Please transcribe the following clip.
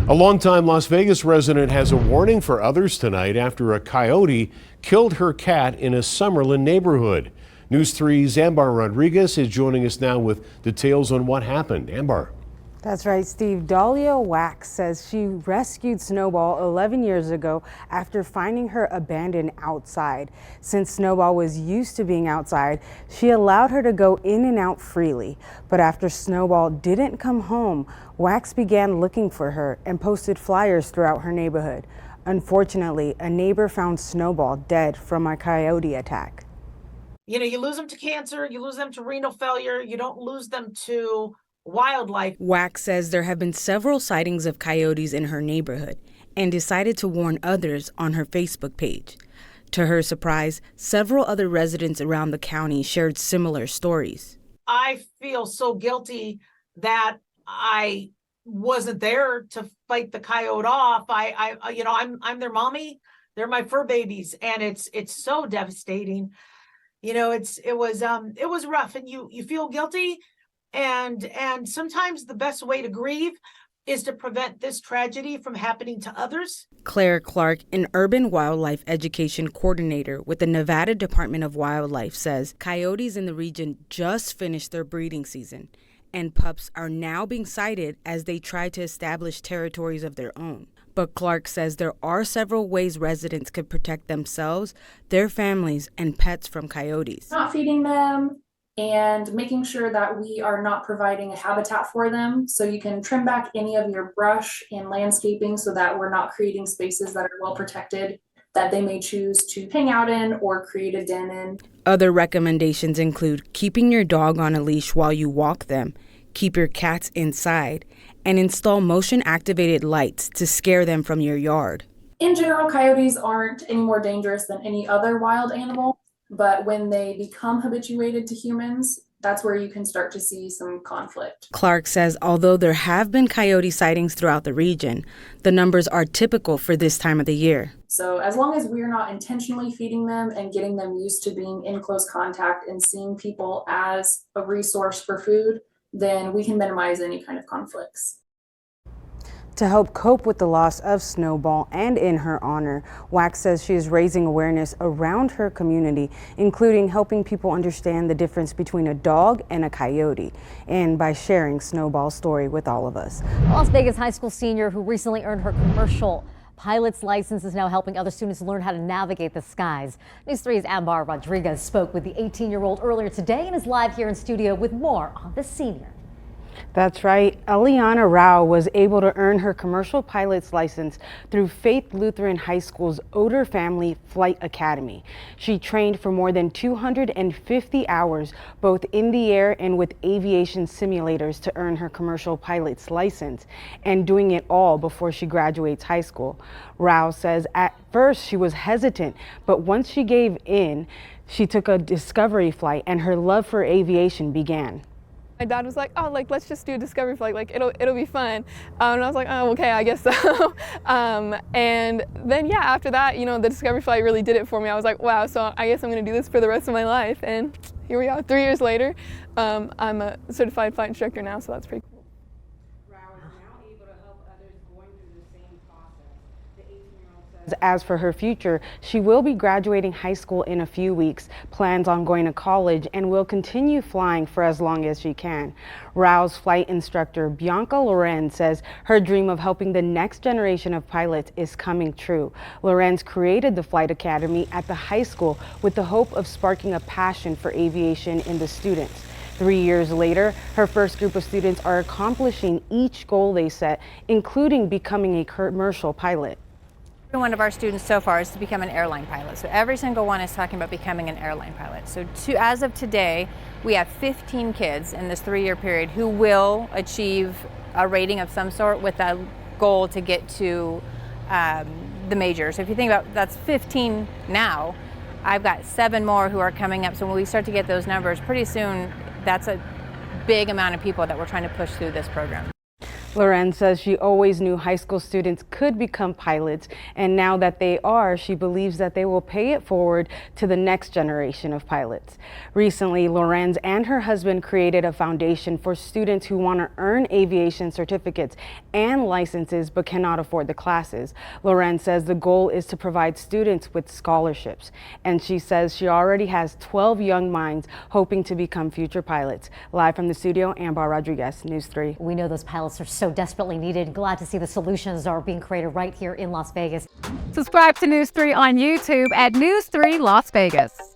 A longtime Las Vegas resident has a warning for others tonight after a coyote killed her cat in a Summerlin neighborhood. News 3's Ambar Rodriguez is joining us now with details on what happened. Ambar. That's right, Steve. Daliah Wachs says she rescued Snowball 11 years ago after finding her abandoned outside. Since Snowball was used to being outside, she allowed her to go in and out freely. But after Snowball didn't come home, Wachs began looking for her and posted flyers throughout her neighborhood. Unfortunately, a neighbor found Snowball dead from a coyote attack. You know, you lose them to cancer, you lose them to renal failure, you don't lose them to wildlife. Wachs says there have been several sightings of coyotes in her neighborhood and decided to warn others on her Facebook page. To her surprise, several other residents around the county shared similar stories. I feel so guilty that I wasn't there to fight the coyote off. I'm their mommy. They're my fur babies, and it's so devastating. You know, it was rough, and you feel guilty. And sometimes the best way to grieve is to prevent this tragedy from happening to others. Claire Clark, an urban wildlife education coordinator with the Nevada Department of Wildlife, says coyotes in the region just finished their breeding season, and pups are now being sighted as they try to establish territories of their own. But Clark says there are several ways residents could protect themselves, their families, and pets from coyotes. Not feeding them, and making sure that we are not providing a habitat for them. So you can trim back any of your brush and landscaping so that we're not creating spaces that are well protected that they may choose to hang out in or create a den in. Other recommendations include keeping your dog on a leash while you walk them, keep your cats inside, and install motion-activated lights to scare them from your yard. In general, coyotes aren't any more dangerous than any other wild animal. But when they become habituated to humans, that's where you can start to see some conflict. Clark says although there have been coyote sightings throughout the region, the numbers are typical for this time of the year. So as long as we're not intentionally feeding them and getting them used to being in close contact and seeing people as a resource for food, then we can minimize any kind of conflicts. To help cope with the loss of Snowball and in her honor, Wachs says she is raising awareness around her community, including helping people understand the difference between a dog and a coyote, and by sharing Snowball's story with all of us. A Las Vegas high school senior who recently earned her commercial pilot's license is now helping other students learn how to navigate the skies. News 3's Ambar Rodriguez spoke with the 18-year-old earlier today and is live here in studio with more on the senior. That's right. Eliana Rao was able to earn her commercial pilot's license through Faith Lutheran High School's Oder Family Flight Academy. She trained for more than 250 hours, both in the air and with aviation simulators, to earn her commercial pilot's license, and doing it all before she graduates high school. Rao says at first she was hesitant, but once she gave in, she took a discovery flight and her love for aviation began. My dad was like, oh, let's just do a discovery flight, it'll be fun. And I was like, oh, okay, I guess so. And then, yeah, after that, the discovery flight really did it for me. I was like, wow, so I guess I'm gonna do this for the rest of my life. And here we are, 3 years later. I'm a certified flight instructor now, so that's pretty cool. As for her future, she will be graduating high school in a few weeks, plans on going to college, and will continue flying for as long as she can. Rao's flight instructor, Bianca Lorenz, says her dream of helping the next generation of pilots is coming true. Lorenz created the Flight Academy at the high school with the hope of sparking a passion for aviation in the students. 3 years later, her first group of students are accomplishing each goal they set, including becoming a commercial pilot. One of our students so far is to become an airline pilot. So every single one is talking about becoming an airline pilot. So as of today, we have 15 kids in this 3-year period who will achieve a rating of some sort with a goal to get to the majors. So if you think about that's 15 now, I've got 7 more who are coming up. So when we start to get those numbers, pretty soon that's a big amount of people that we're trying to push through this program. Loren says she always knew high school students could become pilots, and now that they are, she believes that they will pay it forward to the next generation of pilots. Recently, Lorenz and her husband created a foundation for students who want to earn aviation certificates and licenses but cannot afford the classes. Loren says the goal is to provide students with scholarships, and she says she already has 12 young minds hoping to become future pilots. Live from the studio, Ambar Rodriguez, News 3. We know those pilots are so desperately needed. Glad to see the solutions are being created right here in Las Vegas. Subscribe to News 3 on YouTube at News 3 Las Vegas.